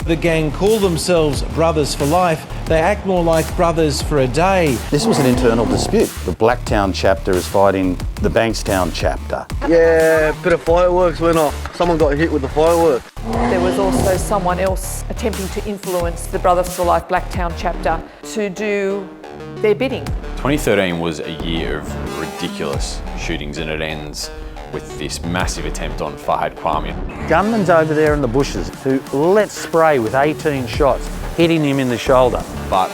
The gang call themselves Brothers for Life. They act more like brothers for a day. This was an internal dispute. The Blacktown chapter is fighting the Bankstown chapter. Yeah, a bit of fireworks went off. Someone got hit with the fireworks. There was also someone else attempting to influence the Brothers for Life Blacktown chapter to do their bidding. 2013 was a year of ridiculous shootings, and it ends with this massive attempt on Fahad Kwame. Gunmen's over there in the bushes who let spray with 18 shots, hitting him in the shoulder. But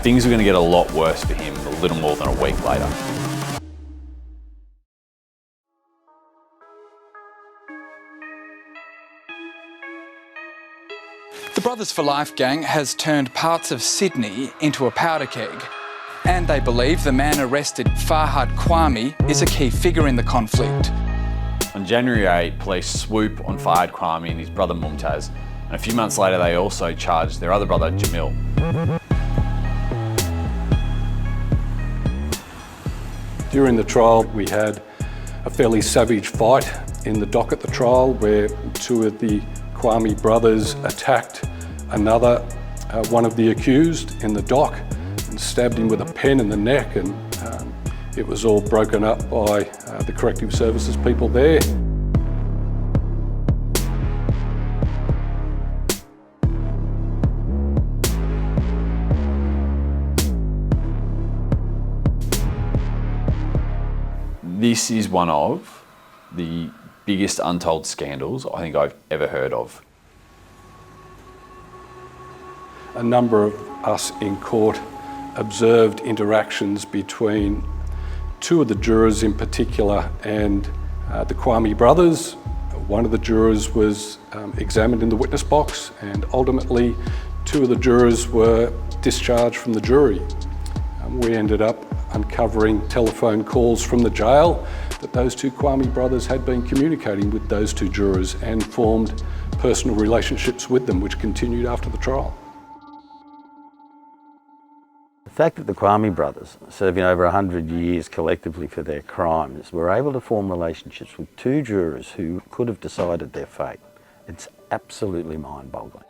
things were going to get a lot worse for him a little more than a week later. The Brothers for Life gang has turned parts of Sydney into a powder keg. And they believe the man arrested, Fahad Kwame, is a key figure in the conflict. On January 8, police swoop on Fahad Kwame and his brother Mumtaz, and a few months later they also charged their other brother Jamil. During the trial we had a fairly savage fight in the dock at the trial where two of the Kwame brothers attacked one of the accused in the dock and stabbed him with a pen in the neck, and it was all broken up by the corrective services people there. This is one of the biggest untold scandals I think I've ever heard of. A number of us in court observed interactions between two of the jurors in particular and the Kwame brothers. One of the jurors was examined in the witness box, and ultimately two of the jurors were discharged from the jury. We ended up uncovering telephone calls from the jail that those two Kwame brothers had been communicating with those two jurors and formed personal relationships with them, which continued after the trial. The fact that the Kwame brothers, serving over 100 years collectively for their crimes, were able to form relationships with two jurors who could have decided their fate, it's absolutely mind-boggling.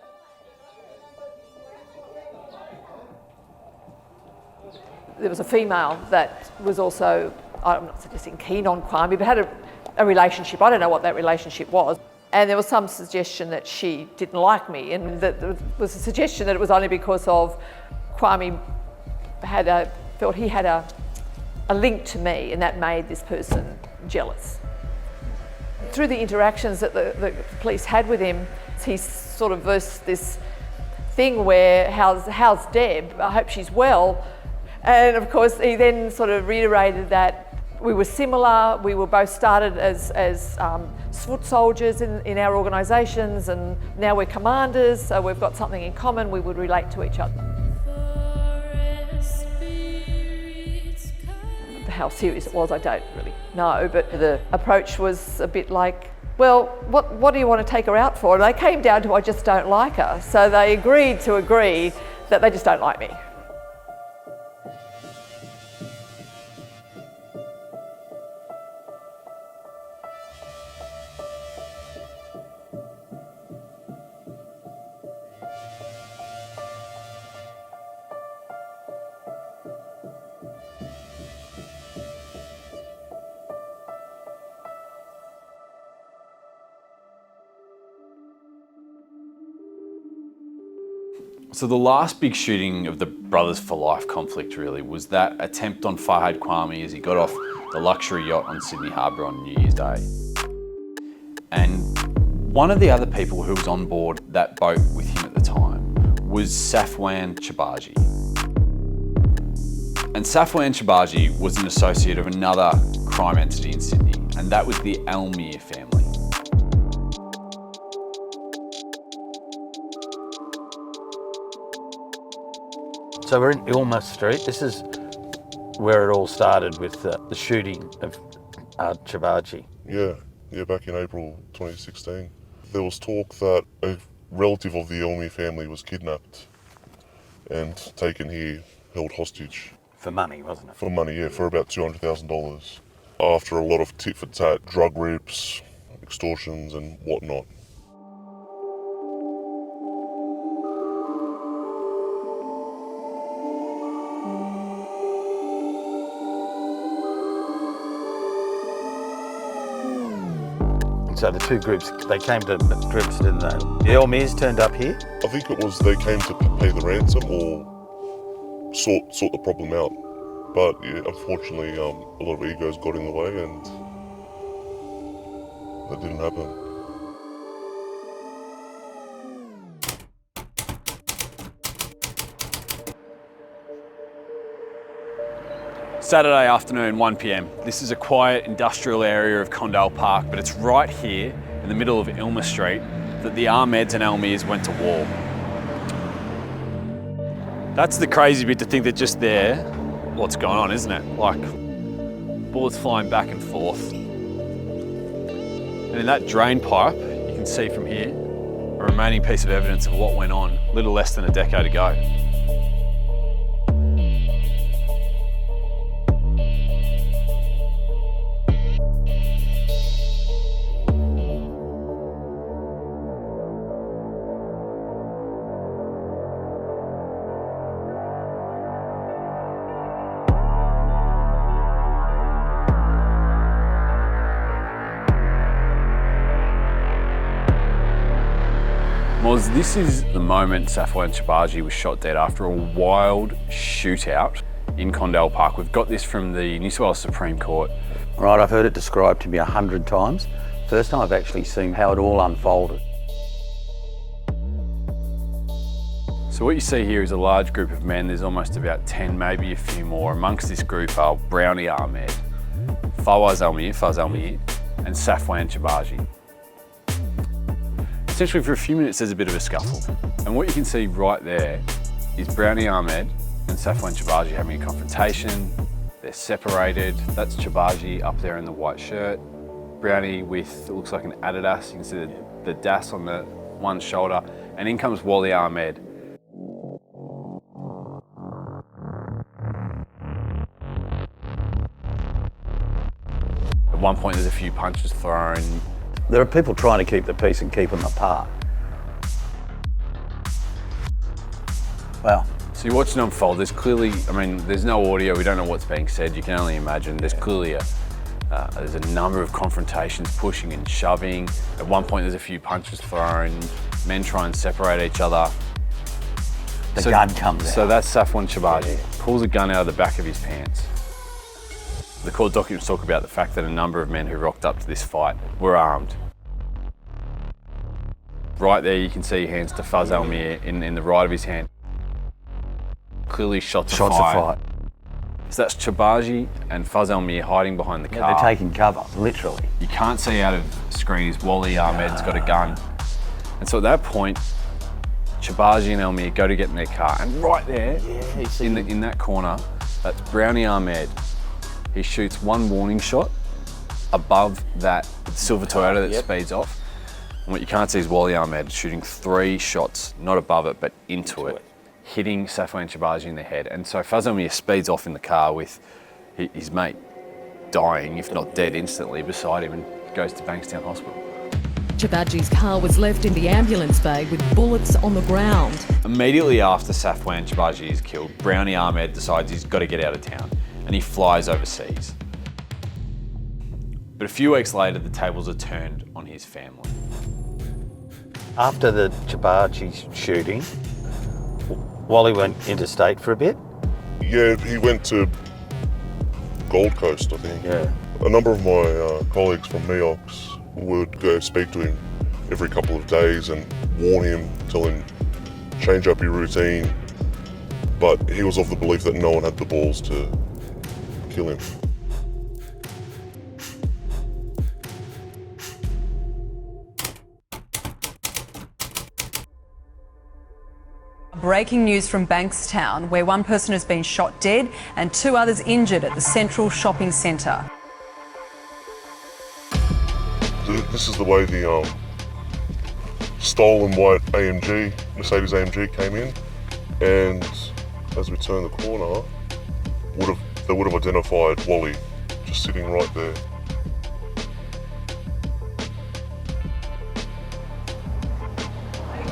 There was a female that was also, I'm not suggesting keen on Kwame, but had a relationship. I don't know what that relationship was. And there was some suggestion that she didn't like me, and that there was a suggestion that it was only because of Kwame felt he had a link to me, and that made this person jealous. Through the interactions that the police had with him, he sort of versed this thing where, how's Deb? I hope she's well. And of course, he then sort of reiterated that we were similar. We were both started as foot soldiers in our organisations, and now we're commanders, so we've got something in common. We would relate to each other. How serious it was, I don't really know, but the approach was a bit like, well, what do you want to take her out for? And they came down to, I just don't like her. So they agreed to agree that they just don't like me. So the last big shooting of the Brothers for Life conflict really was that attempt on Fahad Kwame as he got off the luxury yacht on Sydney Harbour on New Year's Day. And one of the other people who was on board that boat with him at the time was Safwan Chabaji. And Safwan Chabaji was an associate of another crime entity in Sydney, and that was the Elmir family. So we're in Ilma Street. This is where it all started with the shooting of Chabaji. Yeah, back in April 2016. There was talk that a relative of the Elmir family was kidnapped and taken here, held hostage. For money, wasn't it? For money, yeah, for about $200,000. After a lot of tit-for-tat drug rips, extortions and whatnot. So the two groups, they came to grips, didn't they? The Elmirs turned up here. I think it was they came to pay the ransom or sort the problem out. But yeah, unfortunately, a lot of egos got in the way and that didn't happen. Saturday afternoon, 1 p.m. This is a quiet industrial area of Condell Park, but it's right here in the middle of Ilma Street that the Ahmads and Elmirs went to war. That's the crazy bit, to think that just there, what's going on, isn't it? Like bullets flying back and forth. And in that drain pipe, you can see from here, a remaining piece of evidence of what went on a little less than a decade ago. Moz, this is the moment Safwan Chabaji was shot dead after a wild shootout in Condell Park. We've got this from the New South Wales Supreme Court. Right, I've heard it described to me 100 times. First time I've actually seen how it all unfolded. So what you see here is a large group of men. There's almost about 10, maybe a few more. Amongst this group are Brownie Ahmad, Fawaz Elmir, and Safwan Chabaji. Essentially, for a few minutes, there's a bit of a scuffle. And what you can see right there is Brownie Ahmad and Safwan Chabaji having a confrontation. They're separated. That's Chabaji up there in the white shirt. Brownie with, it looks like an Adidas. You can see the das on the one shoulder. And in comes Wally Ahmad. At one point, there's a few punches thrown. There are people trying to keep the peace and keep them apart. Wow. So you're watching it unfold. There's clearly, I mean, there's no audio. We don't know what's being said. You can only imagine. There's clearly there's a number of confrontations, pushing and shoving. At one point, there's a few punches thrown. Men try and separate each other. The gun comes out. So that's Safwan Chabaji. Pulls a gun out of the back of his pants. The court documents talk about the fact that a number of men who rocked up to this fight were armed. Right there you can see hands to Fawaz Elmir in the right of his hand. Clearly shots of fire. So that's Chabaji and Fawaz Elmir hiding behind the car. Yeah, they're taking cover, literally. You can't see out of screen is Wally Ahmad's got a gun. And so at that point, Chabaji and Elmir go to get in their car, and right there, in that corner, that's Brownie Ahmad. He shoots one warning shot above that silver Toyota that speeds off. And what you can't see is Wally Ahmad shooting 3 shots, not above it, but into it, hitting Safwan Chabaji in the head. And so Fawaz Elmir speeds off in the car with his mate dying, if not dead instantly, beside him, and goes to Bankstown Hospital. Chabaji's car was left in the ambulance bay with bullets on the ground. Immediately after Safwan Chabaji is killed, Brownie Ahmad decides he's got to get out of town, and he flies overseas. But a few weeks later, the tables are turned on his family. After the Chabaji shooting, Wally went interstate for a bit. Yeah, he went to Gold Coast, I think. Yeah. A number of my colleagues from MEOX would go speak to him every couple of days and warn him, tell him, change up your routine. But he was of the belief that no one had the balls to kill him. Breaking news from Bankstown, where one person has been shot dead and 2 others injured at the Central Shopping Centre. This is the way the stolen white AMG, Mercedes AMG came in, and as we turn the corner, they would have identified Wally just sitting right there.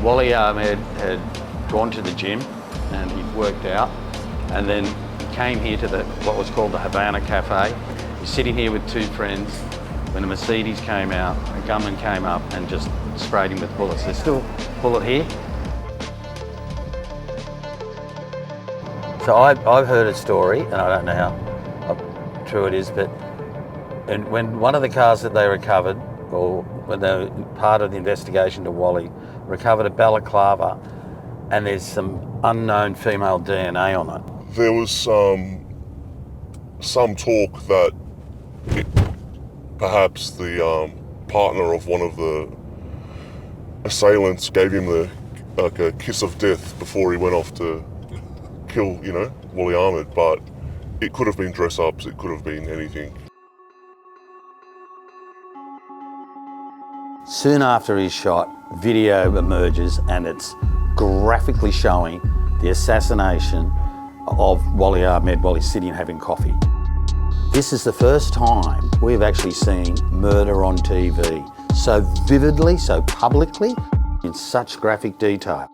Wally Ahmad had gone to the gym and he'd worked out, and then he came here to what was called the Havana Cafe. He's sitting here with 2 friends, when a Mercedes came out, a gunman came up and just sprayed him with bullets. There's still a bullet here. So I've heard a story, and I don't know how true it is, but when one of the cars that they recovered, or when they were part of the investigation to Wally, recovered a balaclava, and there's some unknown female DNA on it. There was some talk that perhaps the partner of one of the assailants gave him a kiss of death before he went off to kill, Wally Ahmad, but it could have been dress-ups, it could have been anything. Soon after he's shot, video emerges and it's graphically showing the assassination of Wally Ahmad while he's sitting having coffee. This is the first time we've actually seen murder on TV so vividly, so publicly, in such graphic detail.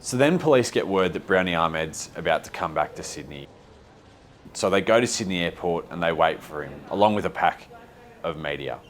So then police get word that Brownie Ahmed's about to come back to Sydney. So they go to Sydney Airport and they wait for him, along with a pack of media.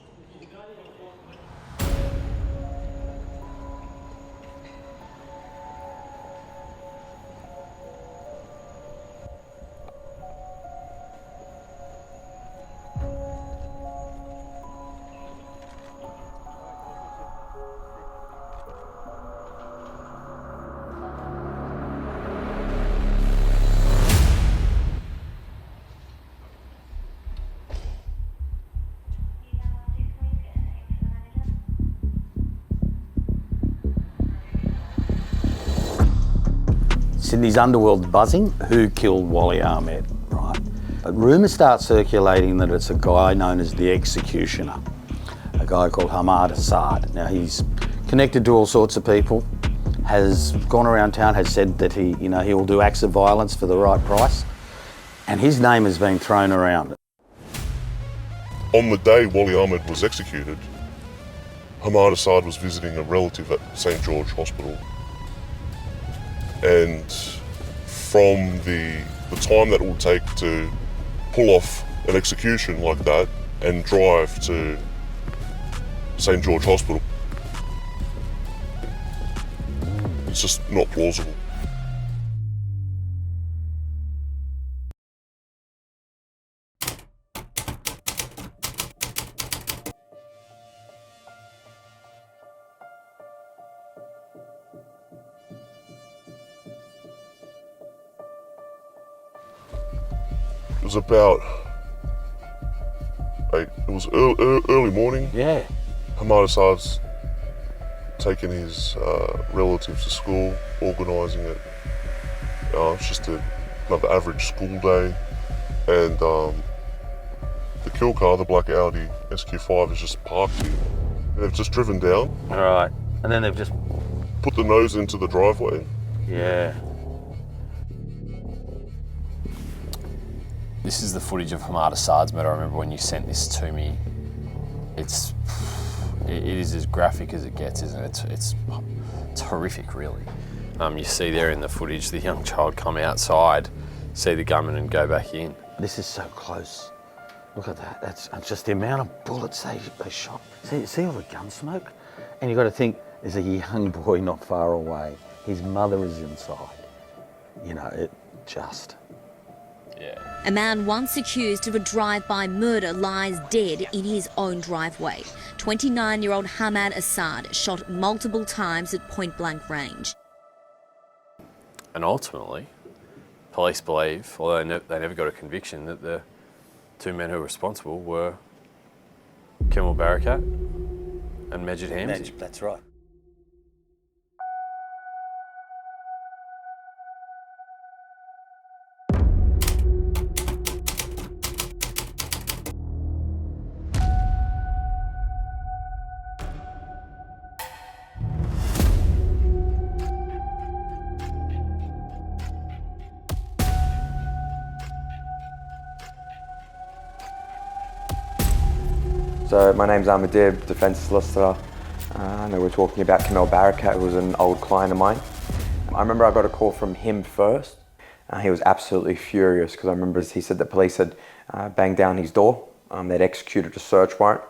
Sydney's underworld buzzing. Who killed Wally Ahmad, right? But rumours start circulating that it's a guy known as the Executioner, a guy called Hamad Assad. Now he's connected to all sorts of people, has gone around town, has said that he will do acts of violence for the right price, and his name has been thrown around. On the day Wally Ahmad was executed, Hamad Assad was visiting a relative at St George Hospital. And from the time that it would take to pull off an execution like that and drive to St George Hospital, it's just not plausible. It was about, early morning. Yeah. Hamad Assad's taking his relatives to school, organising it. It's just another average school day. And the kill car, the black Audi SQ5, is just parked here. And they've just driven down. All right. And then they've just put the nose into the driveway. Yeah. This is the footage of Hamad Assad's murder. I remember when you sent this to me. It is as graphic as it gets, isn't it? It's horrific, really. You see there in the footage the young child come outside, see the gunman and go back in. This is so close. Look at that. That's just the amount of bullets they shot. See all the gun smoke? And you've got to think, there's a young boy not far away. His mother is inside. It just... Yeah. A man once accused of a drive-by murder lies dead in his own driveway. 29-year-old Hamad Assad shot multiple times at point-blank range. And ultimately, police believe, although they never got a conviction, that the two men who were responsible were Kemal Barakat and Majid Hamzi. That's right. So my name's Ahmad, defence solicitor. I know we're talking about Kemal Barakat, who was an old client of mine. I remember I got a call from him first, He was absolutely furious because I remember he said the police had banged down his door. They'd executed a search warrant.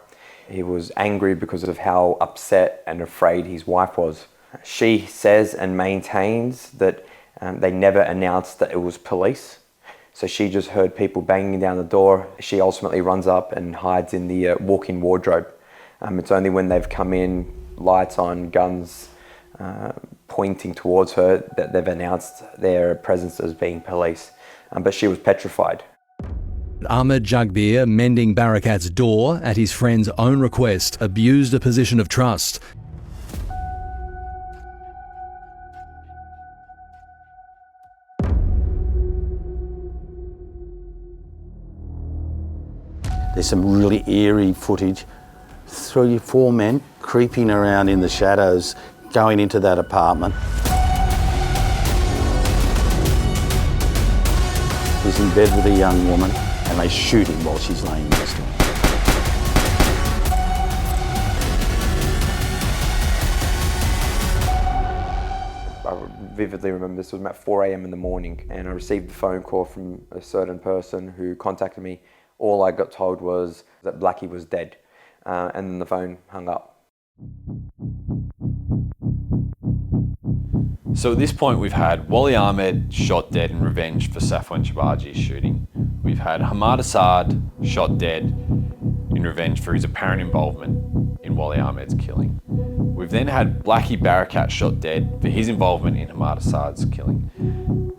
He was angry because of how upset and afraid his wife was. She says and maintains that they never announced that it was police. So she just heard people banging down the door. She ultimately runs up and hides in the walk-in wardrobe. It's only when they've come in, lights on, guns pointing towards her, that they've announced their presence as being police. But she was petrified. Ahmad Jagbir, mending Barakat's door at his friend's own request, abused a position of trust. There's some really eerie footage. 3 or 4 men creeping around in the shadows, going into that apartment. He's in bed with a young woman and they shoot him while she's laying next to him. I vividly remember this was about 4 a.m. in the morning, and I received a phone call from a certain person who contacted me. All I got told was that Blackie was dead, and then the phone hung up. So at this point we've had Wali Ahmed shot dead in revenge for Safwan Chabaji's shooting. We've had Hamad Assad shot dead in revenge for his apparent involvement in Wali Ahmed's killing. We've then had Blackie Barakat shot dead for his involvement in Hamad Assad's killing.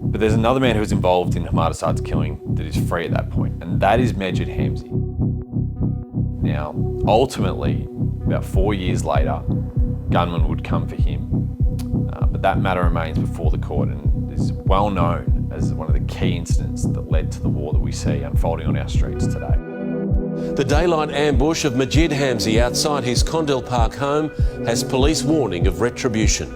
But there's another man who was involved in Hamad Assad's killing that is free at that point, and that is Majid Hamzi. Now, ultimately, about 4 years later, gunmen would come for him, but that matter remains before the court and is well known as one of the key incidents that led to the war that we see unfolding on our streets today. The daylight ambush of Majid Hamzi outside his Condell Park home has police warning of retribution.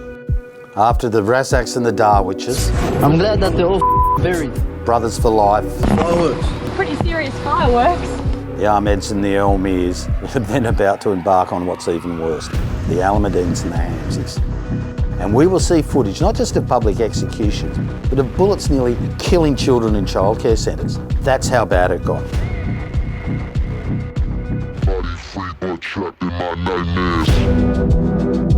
After the Razzaks and the Darwiches, I'm glad that they're all buried. Brothers for Life, Fireworks. Pretty serious fireworks. the Ahmeds and the Elmirs are then about to embark on what's even worse, the Alameddins and the Hamzis. And we will see footage, not just of public executions, but of bullets nearly killing children in childcare centres. That's how bad it got. Body free but trapped in my nightmares.